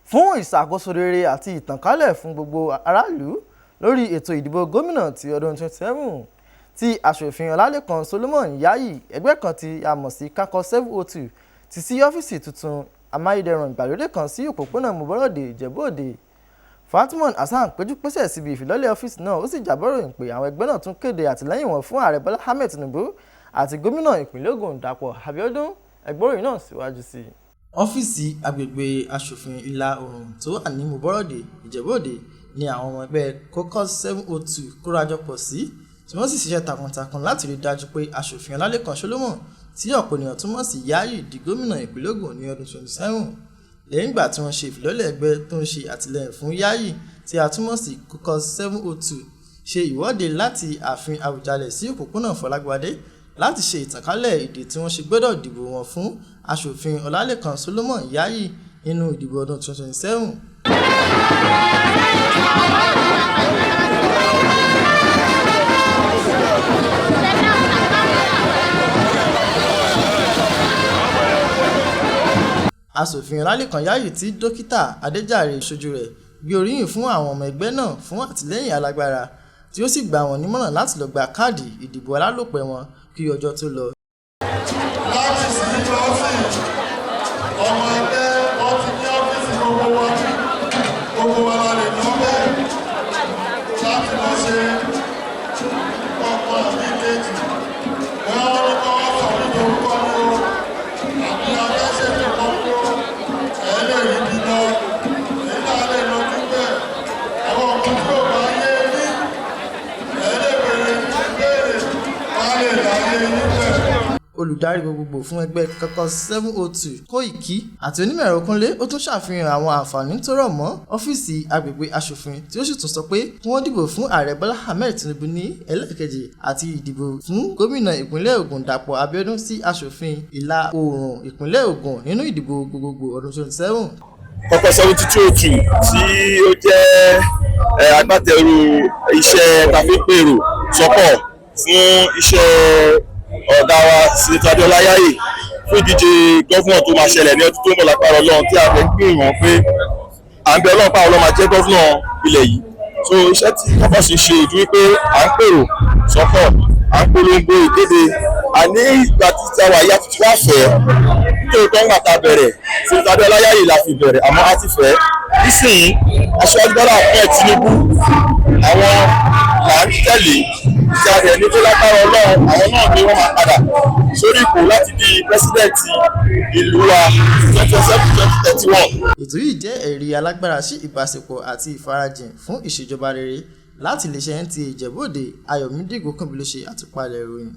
fún ìṣàkóso rere àti ìtànkálẹ̀ fún gbogbo aráàlú lórí ètò ìdìbò gómìnà ti ọdún 2027 tí aṣòfin Ọlálékan Solomon Yayi ẹgbẹ́ kan tí a mọ̀ sí Caucus 702 ti sí ọ́fíìsì tuntun amáyédẹrùn ìgbàlódé kan sí òpópónà Ìjẹ̀bú Ìjẹ̀bú Òde. Fatima Hasan péjú pésẹ̀ síbi ìfilọ́lẹ̀ ọ́fíìsì náà, ó sì jábọ̀ròyìn pé àwọn ẹgbẹ́ náà tún kéde àtìlẹ́yìn wọn fún ààrẹ Bọ́lá Ahmed Tinubu àti gómìnà ìpínlẹ̀ Ògùn Dàpọ̀ Abíọ́dún. Ẹgbọ́ròyìn náà síwájú sí i. Ọ́fíìsì agbègbè aṣòfin ìlà oòrùn tó wà ní Ìjẹ̀bú Òde ni àwọn ọmọ ẹgbẹ́ Caucus 702 kórajọpọ̀ sí, tí wọ́n sì ṣiṣẹ́ takuntakun láti rí dájú pé aṣòfin Ọlálékan Solomon tí ọ̀pọ̀ ènìyàn túmọ̀ sí Yayi di gómìnà ìpínlẹ̀ Ògùn ní ọdún 2027. Lẹ́yìn ìgbà tí wọ́n ṣe ìfilọ́lẹ̀ ẹgbẹ́ tó ń ṣe àtìlẹ́yìn fún Yayi tí a túmọ̀ sí Caucus 702 ṣe ìwọ́de láti ààfin Àwùjalẹ̀ sí òpópónà Fọlágbadé láti ṣe ìtànkálẹ̀ ìdí tí wọ́n ṣe gbọ́dọ̀ dìbò wọn fún aṣòfin Ọlálékan Solomon Yayi nínú ìdìbò ọdún 2027. Aṣòfin Ọlálékan Yayi tí dókítà Adéjàre ṣojú rẹ̀ gbé oríyìn fún àwọn ọmọ ẹgbẹ́ náà fún àtìlẹ́yìn alágbára tí ó sì gbà wọ́n nímọ̀ràn láti lọ gba káàdì ìdìbò alálòpẹ́ wọn kí ọjọ́ tó lọ. Láti sí ọ́fíìsì ọmọ ẹgbẹ́ wọn ti ní ọ́fíìsì gbogbo wa la lè lọ bẹ́ẹ̀ láti lọ ṣe ọkọ̀ àbí kejì wọ́n wọ́n kọ́ sọ̀rọ̀ ní orúkọ ní o àbí abẹ́ṣẹ́ ní kọ́kọ́ ẹlẹ́rìí dídá nígbà lè lọ dúpẹ́ àwọn ọkọ̀ tí ó bá yé ní ẹlẹ́bẹ̀rẹ̀ ìbéèrè wọ́n lè láyé níbẹ̀. Olùdarí gbogbogbò fún ẹgbẹ́ Caucus 702 Kóìkí àti onímọ̀ ẹ̀rọ Kúnlé ó tún ṣàfihàn àwọn àǹfààní tó rọ̀ mọ́ ọ́fíìsì agbègbè aṣòfin tí ó sì tún sọ pé kí wọ́n dìbò fún ààrẹ Bọ́lá Ahmed Tinubu ní ẹlẹ́ẹ̀kejì àti ìdìbò fún gómìnà ìpínlẹ̀ Ògùn Dàpọ̀ Abíọ́dún sí aṣòfin ìlà oòrùn ìpínlẹ̀ Ògùn nínú ìdìbò gbogbogbò ọdún 2027. Caucus 702 tí ó jẹ́ agbátẹrù iṣẹ́ tàfipèrò sọ́pọ̀ fún iṣẹ́ ọ̀gá wa Senator Adéọlá Yayi fún ìdíje gọ́fúnà tó máa ṣẹlẹ̀ ní ọdún tó ń bọ̀ lágbára Ọlọ́run tí a fẹ́ gbìyànjú pé à ń bẹ Ọlọ́run pa Ọlọ́run máa jẹ́ gọ́fúnà ilẹ̀ yìí. So iṣẹ́ tí Caucus ṣe ojú wípé à ń pèrò sọ́pọ̀, à ń polongo ìkéde, àní ìgbà tí ti wà yá tuntun wá fẹ́ nítorí tó ń gbà ta bẹ̀rẹ̀ Senator Adéọlá Yayi la fi bẹ̀rẹ̀ àmọ́ a ti fẹ́ nísìnyí aṣáájú Bọ́lá Ahmed Tinubu àwọn là ń tẹ̀lé ìjà rẹ̀ ní tó lágbára Ọlọ́run àwọn náà ni wọ́n máa padà sórí ipò láti di pẹ́sidẹ̀ntì ìlú wa 2027-2031. Ètò yìí jẹ́ ẹ̀rí alágbára sí ìbáṣepọ̀ àti ìfarajìn fún ìṣèjọba rere láti iléeṣẹ́ NTA Ìjẹ̀bú Òde. Ayọ̀mídé Gòkànbí ló ṣe àtúpalẹ̀ ìròyìn.